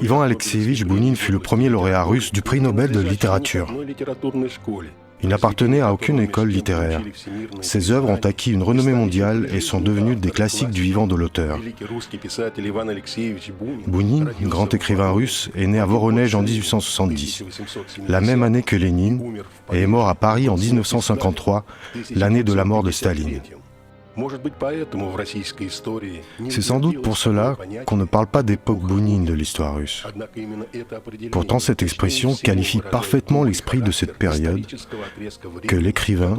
Ivan Alexeyevitch Bounine fut le premier lauréat russe du prix Nobel de littérature. Il n'appartenait à aucune école littéraire. Ses œuvres ont acquis une renommée mondiale et sont devenues des classiques du vivant de l'auteur. Bounine, grand écrivain russe, est né à Voronej en 1870, la même année que Lénine, et est mort à Paris en 1953, l'année de la mort de Staline. C'est sans doute pour cela qu'on ne parle pas d'époque Bounine de l'histoire russe. Pourtant, cette expression qualifie parfaitement l'esprit de cette période que l'écrivain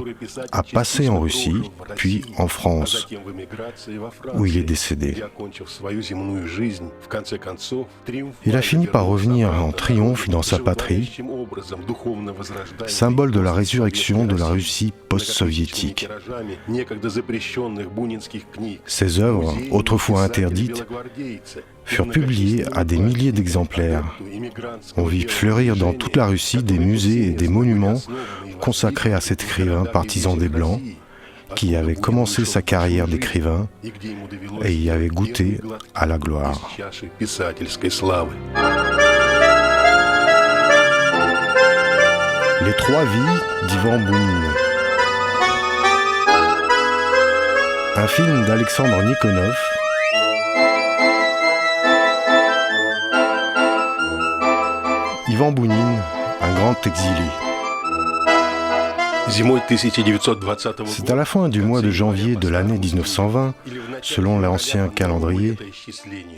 a passé en Russie, puis en France, où il est décédé. Il a fini par revenir en triomphe dans sa patrie, symbole de la résurrection de la Russie post-soviétique. Ces œuvres, autrefois interdites, furent publiées à des milliers d'exemplaires. On vit fleurir dans toute la Russie des musées et des monuments consacrés à cet écrivain partisan des Blancs, qui avait commencé sa carrière d'écrivain et y avait goûté à la gloire. Les trois vies d'Ivan Bounine. Un film d'Alexandre Nikonov. Ivan Bounine, un grand exilé. C'est à la fin du mois de janvier de l'année 1920, selon l'ancien calendrier,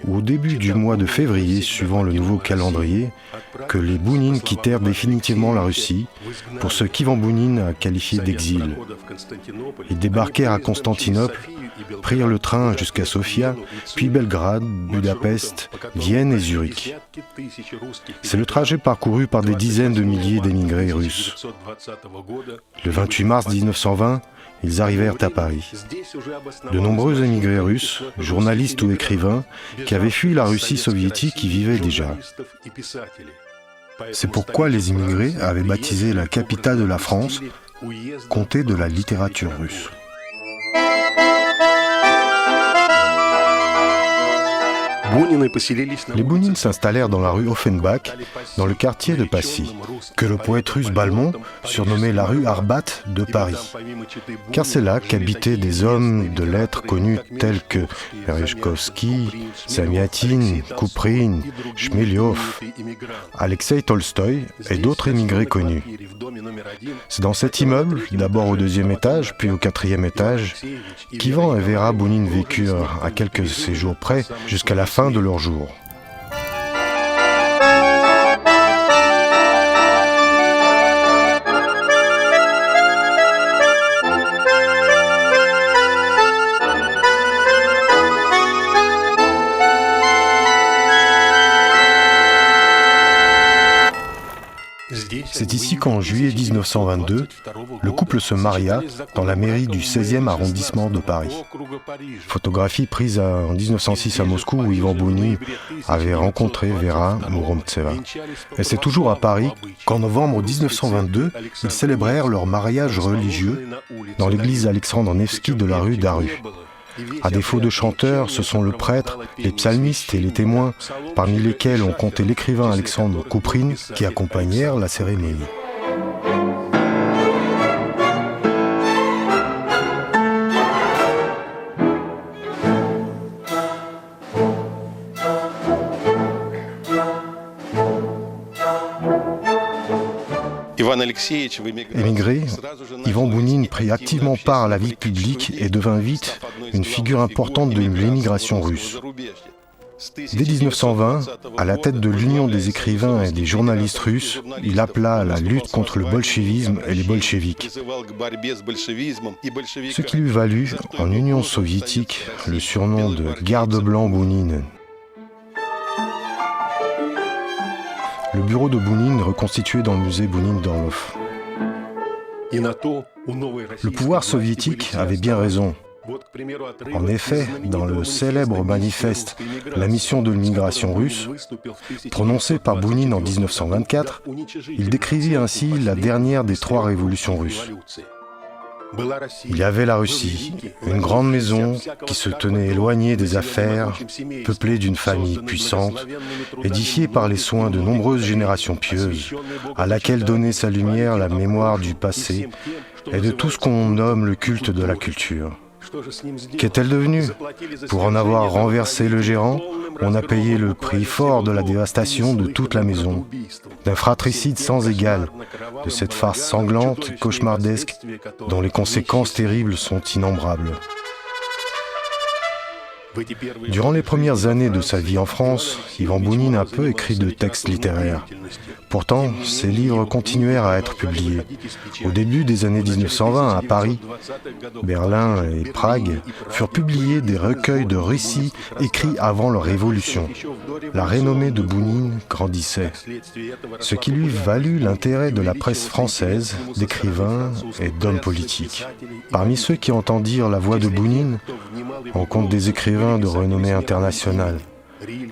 ou au début du mois de février, suivant le nouveau calendrier, que les Bounine quittèrent définitivement la Russie, pour ce qu'Ivan Bounine a qualifié d'exil. Ils débarquèrent à Constantinople, prirent le train jusqu'à Sofia, puis Belgrade, Budapest, Vienne et Zurich. C'est le trajet parcouru par des dizaines de milliers d'émigrés russes. Le 28 mars 1920, ils arrivèrent à Paris. De nombreux émigrés russes, journalistes ou écrivains, qui avaient fui la Russie soviétique y vivaient déjà. C'est pourquoi les immigrés avaient baptisé la capitale de la France comté de la littérature russe. Les Bounine s'installèrent dans la rue Offenbach, dans le quartier de Passy, que le poète russe Balmont surnommait la rue Arbat de Paris. Car c'est là qu'habitaient des hommes de lettres connus tels que Merejkovski, Samiatin, Kouprin, Chmeliov, Alexeï Tolstoï et d'autres émigrés connus. C'est dans cet immeuble, d'abord au 2e étage, puis au 4e étage, qu'Ivan et Vera Bounine vécurent, à quelques séjours près, jusqu'à la fin de leur jour. C'est ici qu'en juillet 1922, le couple se maria dans la mairie du 16e arrondissement de Paris. Photographie prise en 1906 à Moscou où Ivan Bounine avait rencontré Vera Muromtseva. Et c'est toujours à Paris qu'en novembre 1922, ils célébrèrent leur mariage religieux dans l'église Alexandre Nevski de la rue Daru. À défaut de chanteurs, ce sont le prêtre, les psalmistes et les témoins, parmi lesquels on comptait l'écrivain Alexandre Kouprin, qui accompagnèrent la cérémonie. Émigré, Ivan Bounine prit activement part à la vie publique et devint vite une figure importante de l'émigration russe. Dès 1920, à la tête de l'Union des écrivains et des journalistes russes, il appela à la lutte contre le bolchevisme et les bolcheviks. Ce qui lui valut, en Union soviétique, le surnom de « Garde blanc Bounine ». Le bureau de Bounine reconstitué dans le musée Bounine d'Orlov. Le pouvoir soviétique avait bien raison. En effet, dans le célèbre manifeste « La mission de l'immigration russe », prononcé par Bounine en 1924, il décrivit ainsi la dernière des 3 révolutions russes. Il y avait la Russie, une grande maison qui se tenait éloignée des affaires, peuplée d'une famille puissante, édifiée par les soins de nombreuses générations pieuses, à laquelle donnait sa lumière la mémoire du passé et de tout ce qu'on nomme le culte de la culture. Qu'est-elle devenue? Pour en avoir renversé le gérant, on a payé le prix fort de la dévastation de toute la maison, d'un fratricide sans égal, de cette farce sanglante, cauchemardesque, dont les conséquences terribles sont innombrables. Durant les premières années de sa vie en France, Ivan Bounine a peu écrit de textes littéraires. Pourtant, ses livres continuèrent à être publiés. Au début des années 1920, à Paris, Berlin et Prague, furent publiés des recueils de récits écrits avant leur révolution. La renommée de Bounine grandissait, ce qui lui valut l'intérêt de la presse française, d'écrivains et d'hommes politiques. Parmi ceux qui entendirent la voix de Bounine, on compte des écrivains de renommée internationale,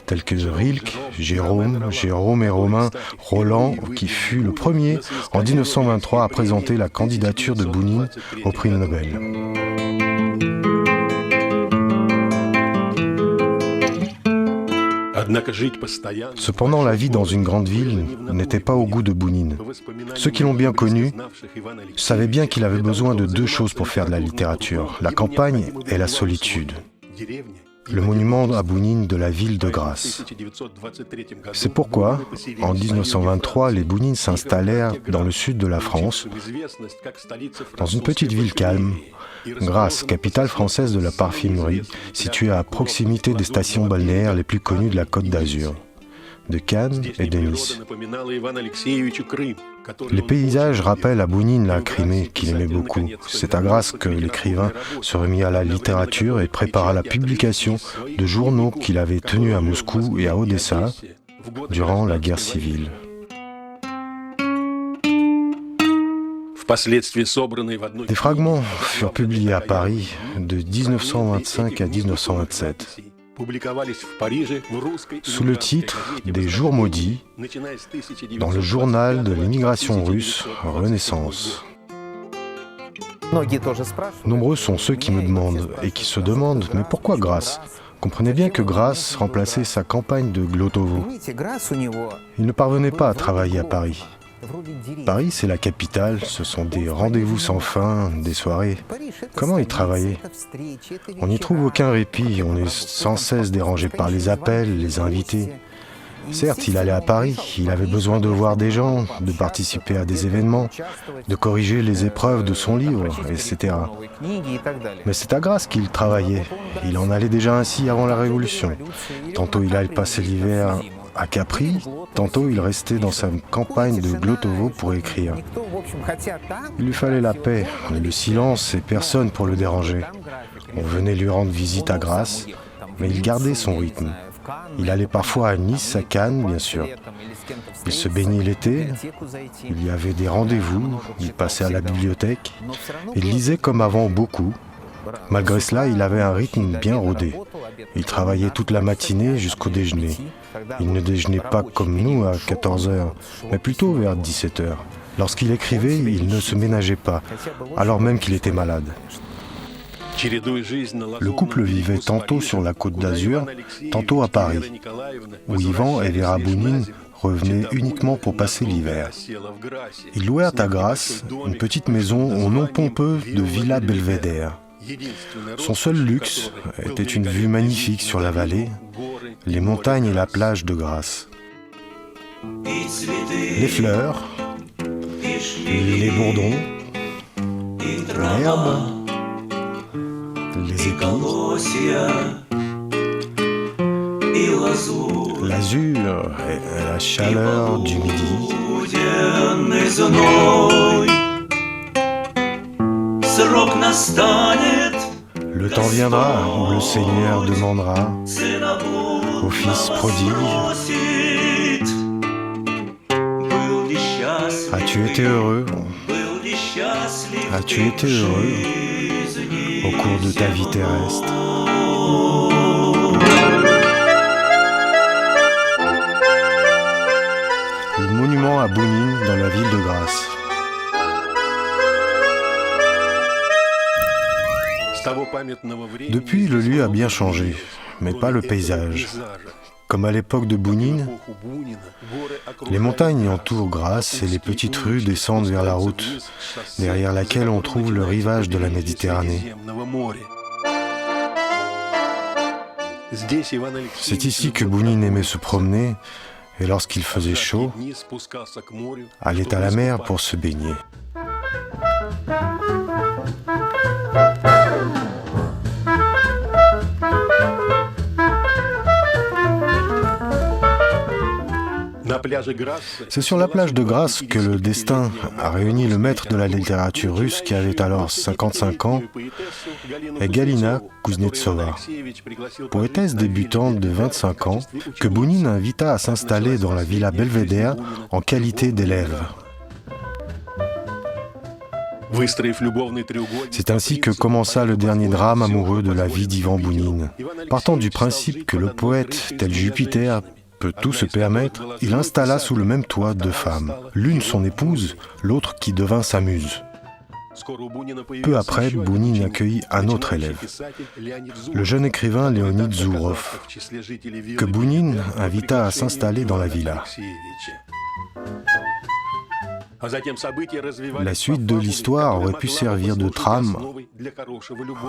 tels que Rilke, Jérôme et Romain Roland, qui fut le premier, en 1923, à présenter la candidature de Bounine au prix Nobel. Cependant, la vie dans une grande ville n'était pas au goût de Bounine. Ceux qui l'ont bien connu savaient bien qu'il avait besoin de deux choses pour faire de la littérature, la campagne et la solitude. Le monument à Bounine de la ville de Grasse. C'est pourquoi, en 1923, les Bounines s'installèrent dans le sud de la France, dans une petite ville calme, Grasse, capitale française de la parfumerie, située à proximité des stations balnéaires les plus connues de la Côte d'Azur, de Cannes et de Nice. Les paysages rappellent à Bounine la Crimée qu'il aimait beaucoup. C'est à Grasse que l'écrivain se remit à la littérature et prépara la publication de journaux qu'il avait tenus à Moscou et à Odessa durant la guerre civile. Des fragments furent publiés à Paris de 1925 à 1927. Sous le titre « Des jours maudits » dans le journal de l'émigration russe Renaissance. Nombreux sont ceux qui me demandent et qui se demandent « Mais pourquoi Grasse ?» Comprenez bien que Grasse remplaçait sa campagne de Glotovo. Il ne parvenait pas à travailler à Paris. Paris, c'est la capitale, ce sont des rendez-vous sans fin, des soirées. Comment y travailler? On n'y trouve aucun répit, on est sans cesse dérangé par les appels, les invités. Certes, il allait à Paris, il avait besoin de voir des gens, de participer à des événements, de corriger les épreuves de son livre, etc. Mais c'est à Grasse qu'il travaillait. Il en allait déjà ainsi avant la Révolution. Tantôt il allait passer l'hiver à Capri, tantôt il restait dans sa campagne de Glotovo pour écrire. Il lui fallait la paix, le silence et personne pour le déranger. On venait lui rendre visite à Grasse, mais il gardait son rythme. Il allait parfois à Nice, à Cannes, bien sûr. Il se baignait l'été, il y avait des rendez-vous, il passait à la bibliothèque, il lisait comme avant beaucoup. Malgré cela, il avait un rythme bien rodé. Il travaillait toute la matinée jusqu'au déjeuner. Il ne déjeunait pas comme nous à 14h, mais plutôt vers 17h. Lorsqu'il écrivait, il ne se ménageait pas, alors même qu'il était malade. Le couple vivait tantôt sur la Côte d'Azur, tantôt à Paris, où Ivan et Vera Bounine revenaient uniquement pour passer l'hiver. Ils louèrent à Grasse une petite maison au nom pompeux de Villa Belvédère. Son seul luxe était une vue magnifique sur la vallée, les montagnes et la plage de Grasse. Les fleurs, les bourdons, l'herbe, les épis, l'azur et la chaleur du midi. Le temps viendra où le Seigneur demandera au Fils prodigue: as-tu été heureux? As-tu été heureux au cours de ta vie terrestre? Le monument à Bounine dans la ville de Grasse. Depuis, le lieu a bien changé, mais pas le paysage. Comme à l'époque de Bounine, les montagnes entourent Grasse et les petites rues descendent vers la route, derrière laquelle on trouve le rivage de la Méditerranée. C'est ici que Bounine aimait se promener, et lorsqu'il faisait chaud, allait à la mer pour se baigner. C'est sur la plage de Grasse que le destin a réuni le maître de la littérature russe qui avait alors 55 ans et Galina Kuznetsova, poétesse débutante de 25 ans que Bounine invita à s'installer dans la villa Belvédère en qualité d'élève. C'est ainsi que commença le dernier drame amoureux de la vie d'Ivan Bounine. Partant du principe que le poète, tel Jupiter, peut tout se permettre, il installa sous le même toit deux femmes, l'une son épouse, l'autre qui devint sa muse. Peu après, Bounine accueillit un autre élève, le jeune écrivain Léonid Zourov, que Bounine invita à s'installer dans la villa. La suite de l'histoire aurait pu servir de trame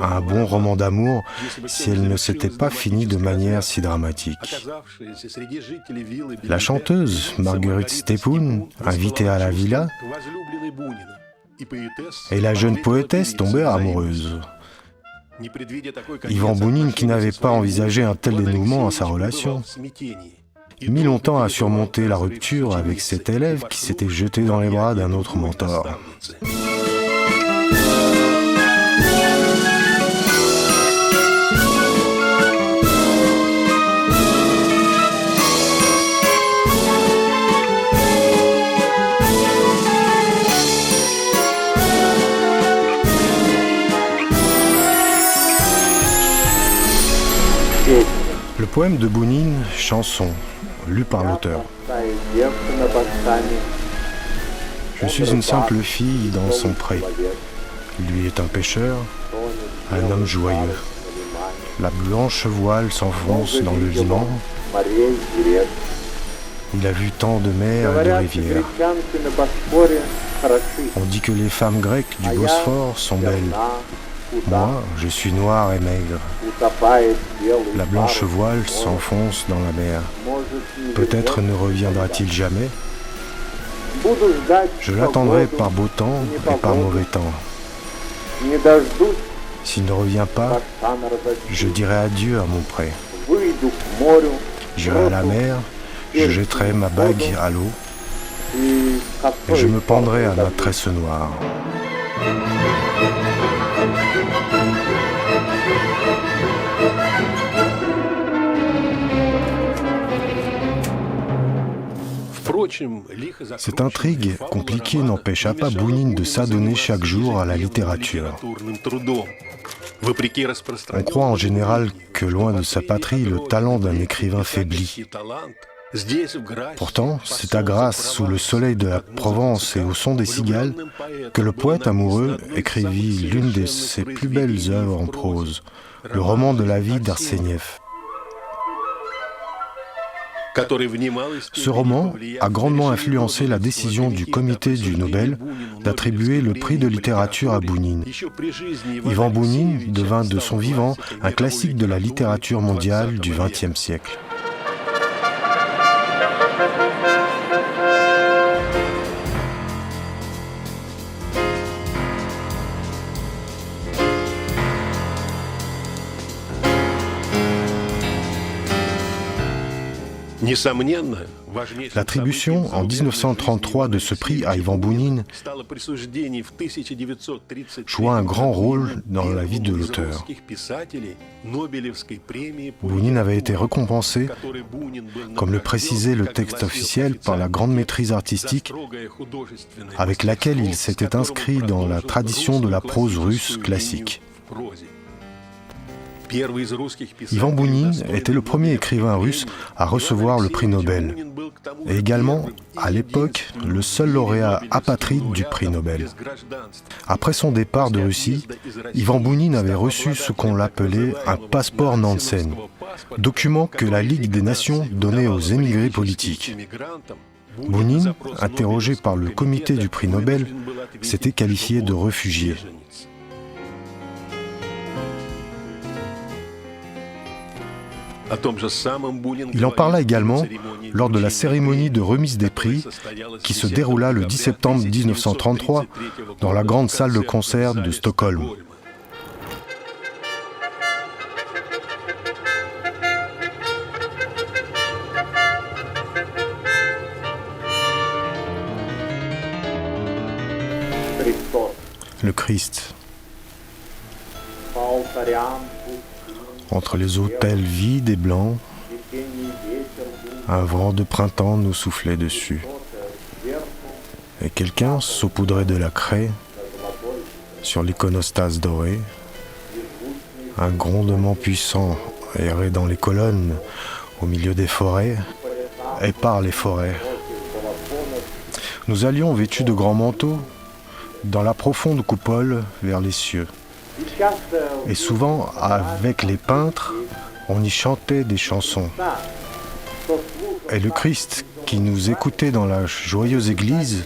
à un bon roman d'amour si elle ne s'était pas finie de manière si dramatique. La chanteuse Marguerite Stepoun, invitée à la villa, et la jeune poétesse tombèrent amoureuses. Ivan Bounine, qui n'avait pas envisagé un tel dénouement à sa relation, mit longtemps à surmonter la rupture avec cet élève qui s'était jeté dans les bras d'un autre mentor. Le poème de Bounine, Chanson, lu par l'auteur. Je suis une simple fille dans son pré. Lui est un pêcheur, un homme joyeux. La blanche voile s'enfonce dans le Liman. Il a vu tant de mers et de rivières. On dit que les femmes grecques du Bosphore sont belles. Moi, je suis noir et maigre. La blanche voile s'enfonce dans la mer. Peut-être ne reviendra-t-il jamais. Je l'attendrai par beau temps et par mauvais temps. S'il ne revient pas, je dirai adieu à mon pré. J'irai à la mer, je jetterai ma bague à l'eau et je me pendrai à ma tresse noire. Cette intrigue compliquée n'empêcha pas Bounine de s'adonner chaque jour à la littérature. On croit en général que loin de sa patrie, le talent d'un écrivain faiblit. Pourtant, c'est à Grasse, sous le soleil de la Provence et au son des cigales, que le poète amoureux écrivit l'une de ses plus belles œuvres en prose, le roman de la vie d'Arséniev. Ce roman a grandement influencé la décision du comité du Nobel d'attribuer le prix de littérature à Bounine. Ivan Bounine devint de son vivant un classique de la littérature mondiale du XXe siècle. L'attribution en 1933 de ce prix à Ivan Bounine joua un grand rôle dans la vie de l'auteur. Bounine avait été récompensé, comme le précisait le texte officiel, par la grande maîtrise artistique avec laquelle il s'était inscrit dans la tradition de la prose russe classique. Ivan Bounine était le premier écrivain russe à recevoir le prix Nobel, et également, à l'époque, le seul lauréat apatride du prix Nobel. Après son départ de Russie, Ivan Bounine avait reçu ce qu'on l'appelait un passeport Nansen, document que la Ligue des Nations donnait aux émigrés politiques. Bounine, interrogé par le comité du prix Nobel, s'était qualifié de réfugié. Il en parla également lors de la cérémonie de remise des prix qui se déroula le 10 septembre 1933 dans la grande salle de concert de Stockholm. Le Christ. Entre les autels vides et blancs, un vent de printemps nous soufflait dessus. Et quelqu'un saupoudrait de la craie sur l'iconostase dorée. Un grondement puissant errait dans les colonnes, au milieu des forêts et par les forêts. Nous allions vêtus de grands manteaux, dans la profonde coupole vers les cieux. Et souvent, avec les peintres, on y chantait des chansons. Et le Christ, qui nous écoutait dans la joyeuse église,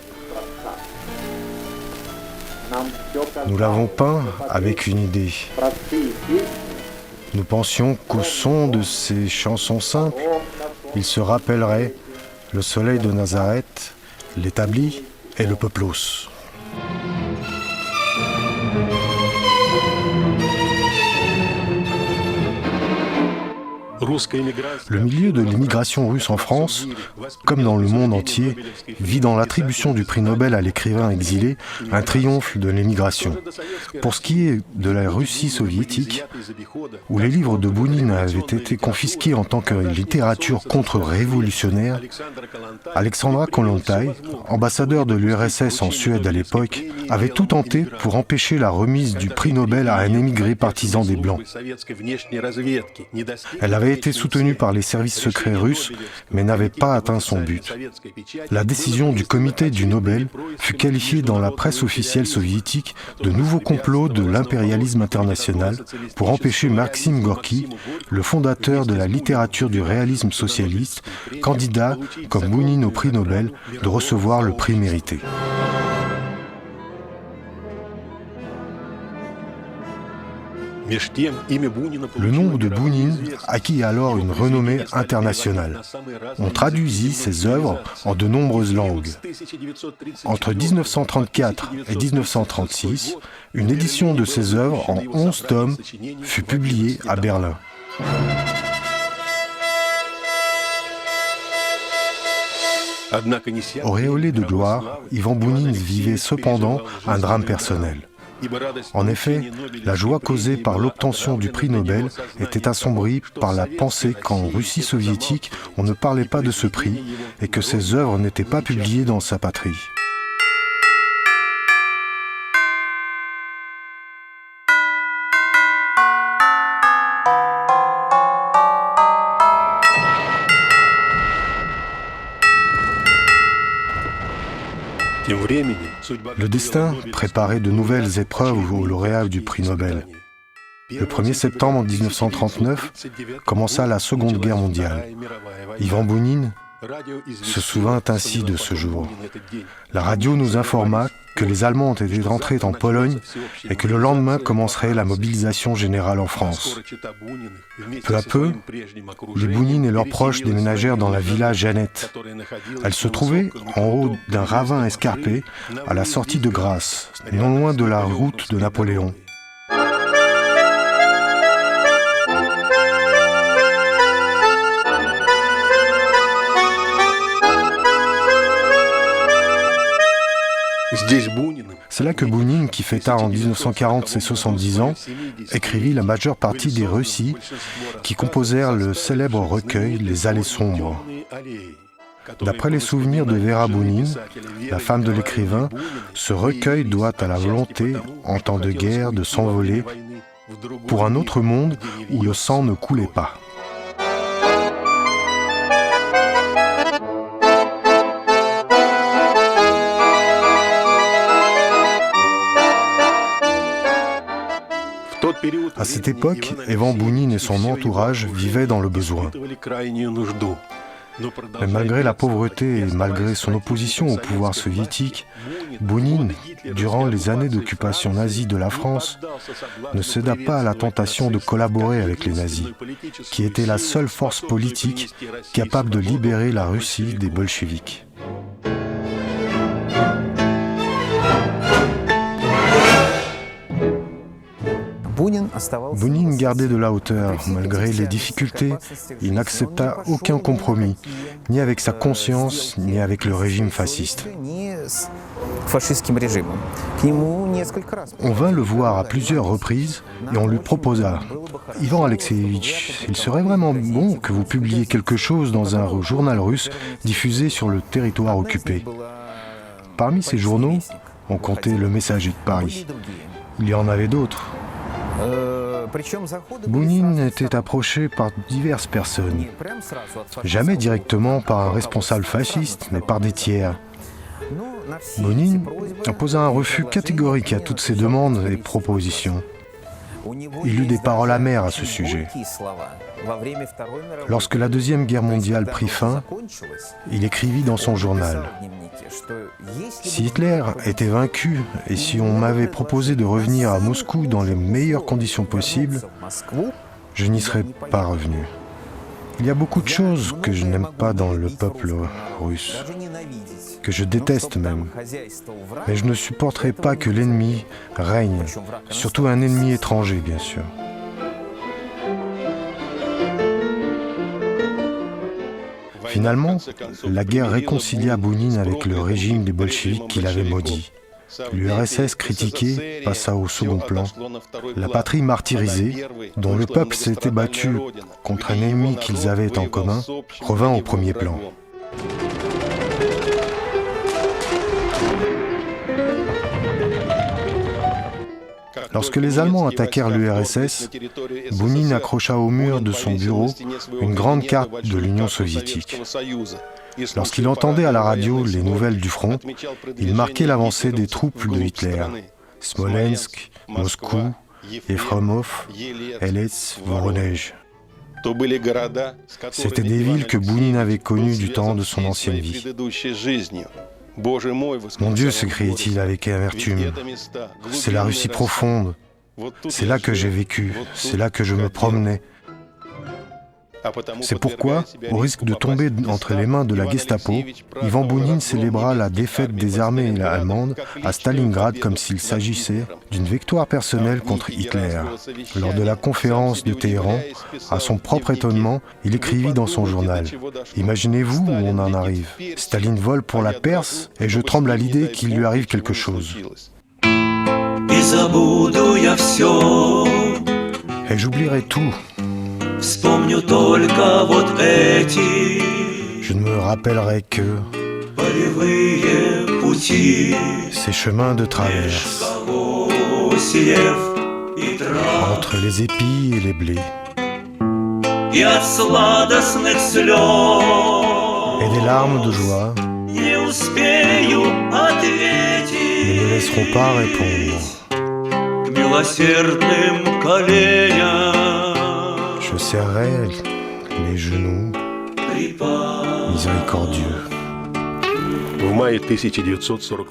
nous l'avons peint avec une idée. Nous pensions qu'au son de ces chansons simples, il se rappellerait le soleil de Nazareth, l'établi et le peuplos. Le milieu de l'immigration russe en France, comme dans le monde entier, vit dans l'attribution du prix Nobel à l'écrivain exilé un triomphe de l'immigration. Pour ce qui est de la Russie soviétique, où les livres de Bounine avaient été confisqués en tant que littérature contre-révolutionnaire, Alexandra Kollontai, ambassadeur de l'URSS en Suède à l'époque, avait tout tenté pour empêcher la remise du prix Nobel à un émigré partisan des Blancs. Elle avait été soutenue par les services secrets russes, mais n'avait pas atteint son but. La décision du comité du Nobel fut qualifiée dans la presse officielle soviétique de nouveau complot de l'impérialisme international pour empêcher Maxime Gorky, le fondateur de la littérature du réalisme socialiste, candidat comme Bounine au prix Nobel, de recevoir le prix mérité. Le nom de Bounine acquit alors une renommée internationale. On traduisit ses œuvres en de nombreuses langues. Entre 1934 et 1936, une édition de ses œuvres en 11 tomes fut publiée à Berlin. Auréolé de gloire, Ivan Bounine vivait cependant un drame personnel. En effet, la joie causée par l'obtention du prix Nobel était assombrie par la pensée qu'en Russie soviétique, on ne parlait pas de ce prix et que ses œuvres n'étaient pas publiées dans sa patrie. Le destin préparait de nouvelles épreuves aux lauréats du prix Nobel. Le 1er septembre 1939 commença la Seconde Guerre mondiale. Ivan Bounine se souvint ainsi de ce jour. La radio nous informa que les Allemands étaient rentrés en Pologne et que le lendemain commencerait la mobilisation générale en France. Peu à peu, les Bounine et leurs proches déménagèrent dans la villa Jeannette. Elle se trouvait en haut d'un ravin escarpé à la sortie de Grasse, non loin de la route de Napoléon. C'est là que Bounine, qui fêta en 1940 ses 70 ans, écrivit la majeure partie des récits qui composèrent le célèbre recueil Les Allées sombres. D'après les souvenirs de Vera Bounine, la femme de l'écrivain, ce recueil doit à la volonté, en temps de guerre, de s'envoler pour un autre monde où le sang ne coulait pas. À cette époque, Evan Bounine et son entourage vivaient dans le besoin. Mais malgré la pauvreté et malgré son opposition au pouvoir soviétique, Bounine, durant les années d'occupation nazie de la France, ne céda pas à la tentation de collaborer avec les nazis, qui étaient la seule force politique capable de libérer la Russie des bolcheviks. Bounine gardait de la hauteur. Malgré les difficultés, il n'accepta aucun compromis, ni avec sa conscience, ni avec le régime fasciste. On vint le voir à plusieurs reprises et on lui proposa « Ivan Alexeyevitch, il serait vraiment bon que vous publiiez quelque chose dans un journal russe diffusé sur le territoire occupé. » Parmi ces journaux, on comptait Le Messager de Paris. Il y en avait d'autres. Bounine était approché par diverses personnes, jamais directement par un responsable fasciste, mais par des tiers. Bounine opposa un refus catégorique à toutes ces demandes et propositions. Il eut des paroles amères à ce sujet. Lorsque la Deuxième Guerre mondiale prit fin, il écrivit dans son journal « Si Hitler était vaincu et si on m'avait proposé de revenir à Moscou dans les meilleures conditions possibles, je n'y serais pas revenu. Il y a beaucoup de choses que je n'aime pas dans le peuple russe, que je déteste même. Mais je ne supporterai pas que l'ennemi règne, surtout un ennemi étranger, bien sûr. » Finalement, la guerre réconcilia Bounine avec le régime des bolcheviks qu'il avait maudit. L'URSS critiquée passa au second plan. La patrie martyrisée, dont le peuple s'était battu contre un ennemi qu'ils avaient en commun, revint au premier plan. Lorsque les Allemands attaquèrent l'URSS, Bounine accrocha au mur de son bureau une grande carte de l'Union soviétique. Lorsqu'il entendait à la radio les nouvelles du front, il marquait l'avancée des troupes de Hitler. Smolensk, Moscou, Efremov, Elets, Voronej. C'étaient des villes que Bounine avait connues du temps de son ancienne vie. Mon Dieu, s'écriait-il avec amertume, c'est la Russie profonde. C'est là que j'ai vécu, c'est là que je me promenais. C'est pourquoi, au risque de tomber entre les mains de la Gestapo, Ivan Bounine célébra la défaite des armées allemandes à Stalingrad comme s'il s'agissait d'une victoire personnelle contre Hitler. Lors de la conférence de Téhéran, à son propre étonnement, il écrivit dans son journal « Imaginez-vous où on en arrive. Staline vole pour la Perse et je tremble à l'idée qu'il lui arrive quelque chose. Et j'oublierai tout. Je ne me rappellerai que ces chemins de traverse entre les épis et les blés et des larmes de joie ne me laisseront pas répondre. Je serrai les genoux, miséricordieux.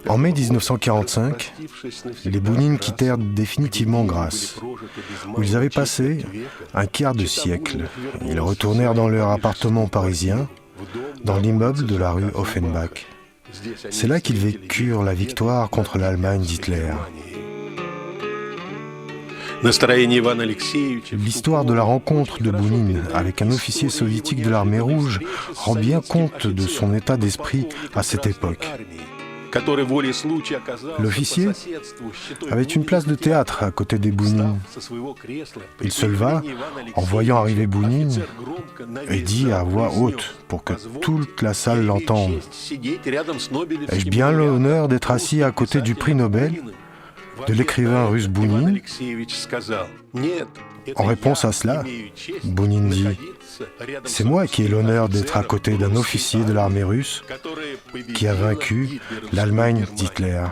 En mai 1945, les Bounine quittèrent définitivement Grasse, où ils avaient passé un quart de siècle. Ils retournèrent dans leur appartement parisien, dans l'immeuble de la rue Offenbach. C'est là qu'ils vécurent la victoire contre l'Allemagne d'Hitler. L'histoire de la rencontre de Bounine avec un officier soviétique de l'armée rouge rend bien compte de son état d'esprit à cette époque. L'officier avait une place de théâtre à côté des Bounine. Il se leva en voyant arriver Bounine et dit à voix haute pour que toute la salle l'entende. « Ai-je bien l'honneur d'être assis à côté du prix Nobel ? de l'écrivain russe Bounine. En réponse à cela, Bounine dit « C'est moi qui ai l'honneur d'être à côté d'un officier de l'armée russe qui a vaincu l'Allemagne d'Hitler. »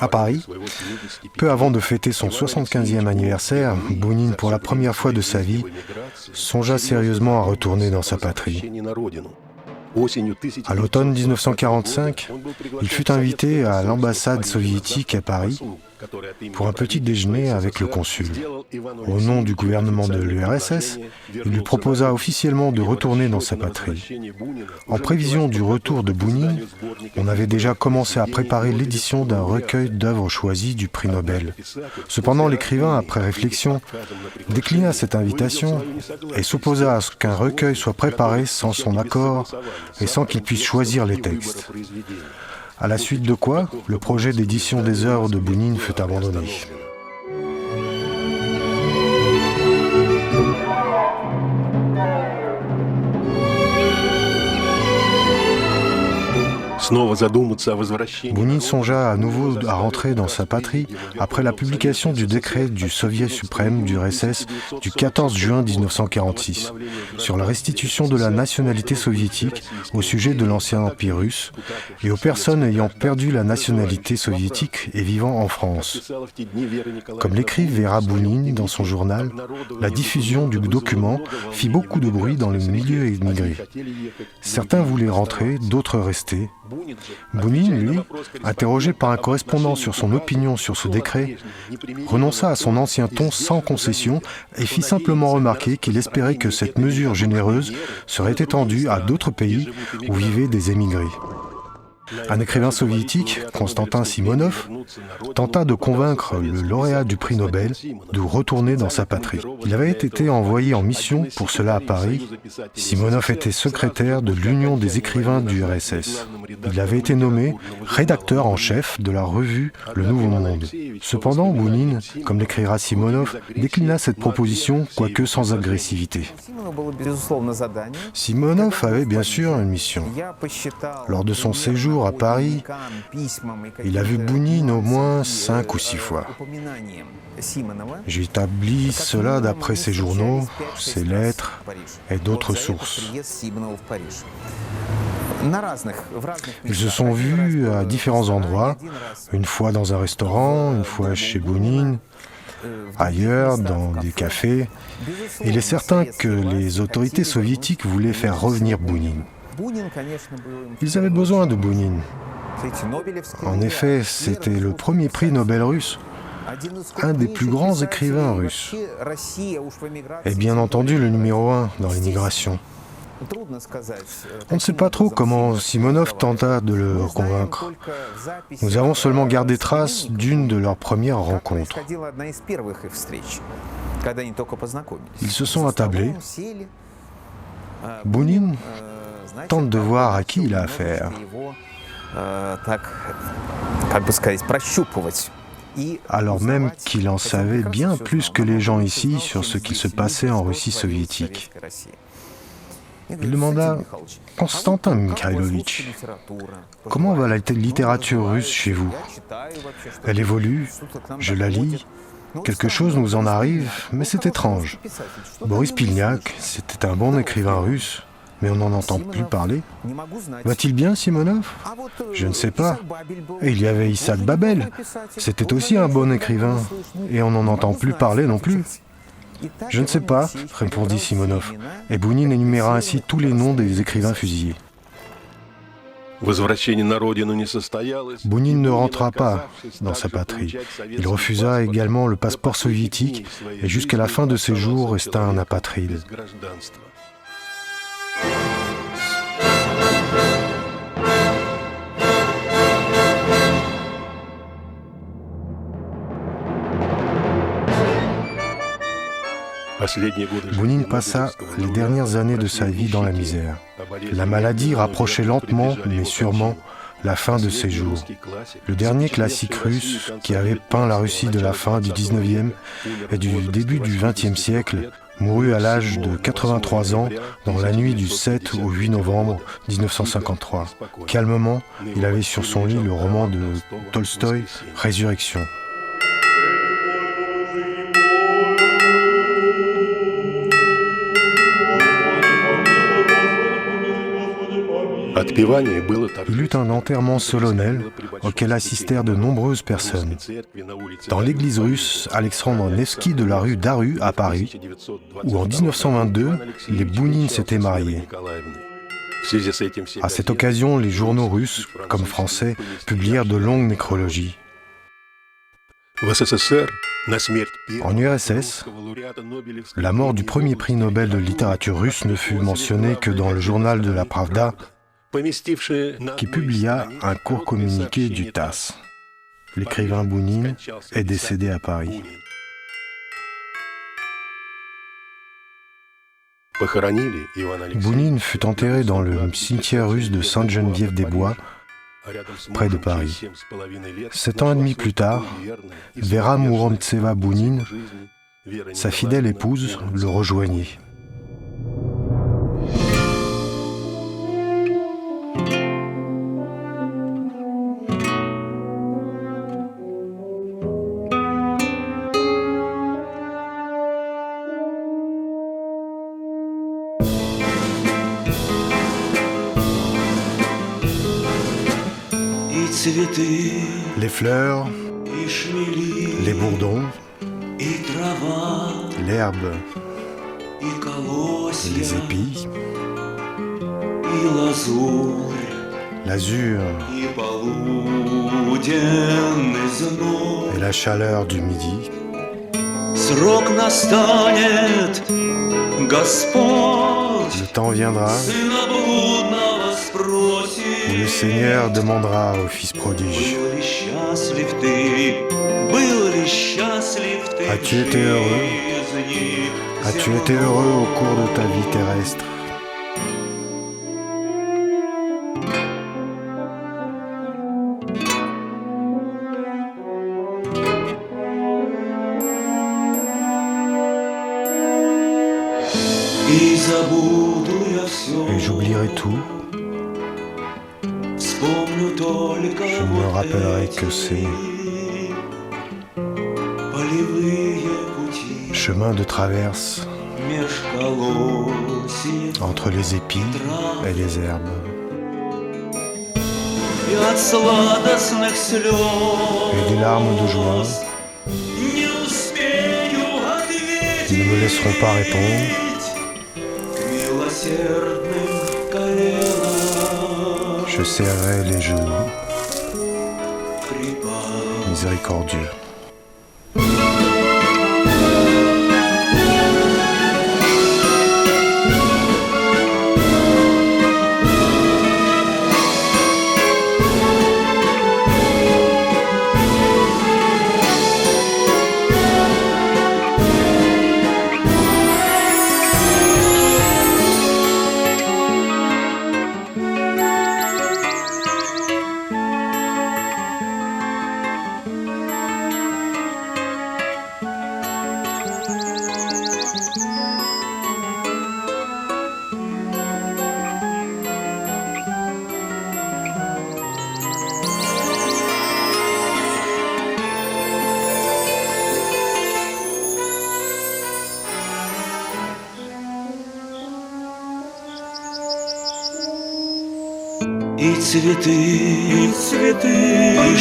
À Paris, peu avant de fêter son 75e anniversaire, Bounine, pour la première fois de sa vie, songea sérieusement à retourner dans sa patrie. À l'automne 1945, il fut invité à l'ambassade soviétique à Paris pour un petit déjeuner avec le consul. Au nom du gouvernement de l'URSS, il lui proposa officiellement de retourner dans sa patrie. En prévision du retour de Bounine, on avait déjà commencé à préparer l'édition d'un recueil d'œuvres choisies du prix Nobel. Cependant, l'écrivain, après réflexion, déclina cette invitation et s'opposa à ce qu'un recueil soit préparé sans son accord et sans qu'il puisse choisir les textes. À la suite de quoi, le projet d'édition des œuvres de Bounine fut abandonné. Bounine songea à nouveau à rentrer dans sa patrie après la publication du décret du Soviet suprême du RSS du 14 juin 1946 sur la restitution de la nationalité soviétique au sujet de l'ancien empire russe et aux personnes ayant perdu la nationalité soviétique et vivant en France. Comme l'écrit Vera Bounine dans son journal, la diffusion du document fit beaucoup de bruit dans le milieu émigré. Certains voulaient rentrer, d'autres rester. Bounine, lui, interrogé par un correspondant sur son opinion sur ce décret, renonça à son ancien ton sans concession et fit simplement remarquer qu'il espérait que cette mesure généreuse serait étendue à d'autres pays où vivaient des émigrés. Un écrivain soviétique, Konstantin Simonov, tenta de convaincre le lauréat du prix Nobel de retourner dans sa patrie. Il avait été envoyé en mission pour cela à Paris. Simonov était secrétaire de l'Union des écrivains du RSS. Il avait été nommé rédacteur en chef de la revue Le Nouveau Monde. Cependant, Bounine, comme l'écrira Simonov, déclina cette proposition, quoique sans agressivité. Simonov avait bien sûr une mission. Lors de son séjour à Paris, il a vu Bounine au moins 5 ou 6 fois. J'établis cela d'après ses journaux, ses lettres et d'autres sources. Ils se sont vus à différents endroits, une fois dans un restaurant, une fois chez Bounine, ailleurs, dans des cafés. Il est certain que les autorités soviétiques voulaient faire revenir Bounine. Ils avaient besoin de Bounine. En effet, c'était le premier prix Nobel russe, un des plus grands écrivains russes, et bien entendu le numéro 1 dans l'émigration. On ne sait pas trop comment Simonov tenta de le convaincre. Nous avons seulement gardé trace d'une de leurs premières rencontres. Ils se sont attablés. Bounine tente de voir à qui il a affaire. Alors même qu'il en savait bien plus que les gens ici sur ce qui se passait en Russie soviétique. Il demanda « Konstantin Mikhailovitch, comment va la littérature russe chez vous? Elle évolue, je la lis, quelque chose nous en arrive, mais c'est étrange. Boris Pilniak, c'était un bon écrivain russe, mais on n'en entend plus parler. Va-t-il bien, Simonov? Je ne sais pas. Et il y avait Isaac Babel, c'était aussi un bon écrivain, et on n'en entend plus parler non plus. Je ne sais pas, répondit Simonov, et Bounine énuméra ainsi tous les noms des écrivains fusillés. Bounine ne rentra pas dans sa patrie. Il refusa également le passeport soviétique et jusqu'à la fin de ses jours resta un apatride. Bounine passa les dernières années de sa vie dans la misère. La maladie rapprochait lentement, mais sûrement, la fin de ses jours. Le dernier classique russe qui avait peint la Russie de la fin du 19e et du début du 20e siècle mourut à l'âge de 83 ans dans la nuit du 7 au 8 novembre 1953. Calmement, il avait sur son lit le roman de Tolstoï, Résurrection. Il eut un enterrement solennel auquel assistèrent de nombreuses personnes. Dans l'église russe Alexandre Nevski de la rue Daru à Paris, où en 1922, les Bounines s'étaient mariés. À cette occasion, les journaux russes, comme français, publièrent de longues nécrologies. En URSS, la mort du premier prix Nobel de littérature russe ne fut mentionnée que dans le journal de la Pravda, qui publia un court communiqué du TASS. L'écrivain Bounine est décédé à Paris. Bounine fut enterré dans le cimetière russe de Sainte-Geneviève-des-Bois, près de Paris. 7 ans et demi plus tard, Vera Mourontseva Bounine, sa fidèle épouse, le rejoignit. Les fleurs, les bourdons, l'herbe, les épis, l'azur et la chaleur du midi. Le temps viendra où le Seigneur demandera au Fils prodige: as-tu été heureux? As-tu été heureux au cours de ta vie terrestre? Et j'oublierai tout. Je me rappellerai que c'est chemin de traverse entre les épis et les herbes. Et des larmes de joie qui ne me laisseront pas répondre. Je serrai les genoux, miséricordieux. И цветы, и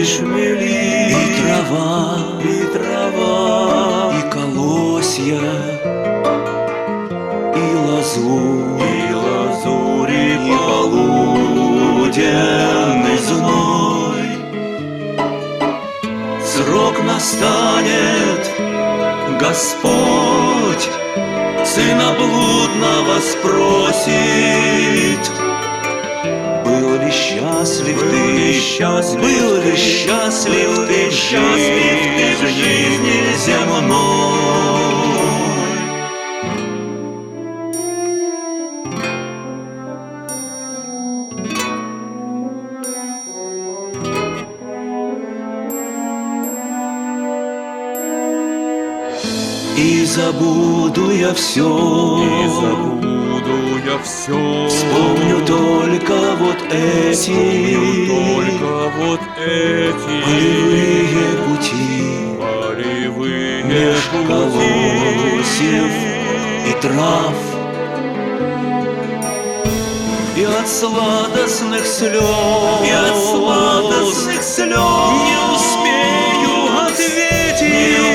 шмели, и трава, и колосья, и лазурь, и полуденный зной. Срок настанет, Господь сына блудного спросит: был ли счастлив ты, был ли счастлив ты в жизни земной? забуду я все, не забуду я все. Вспомню только вот эти, полевые пути, полевые меж пути колосьев и трав. И от сладостных слез, не успею ответить,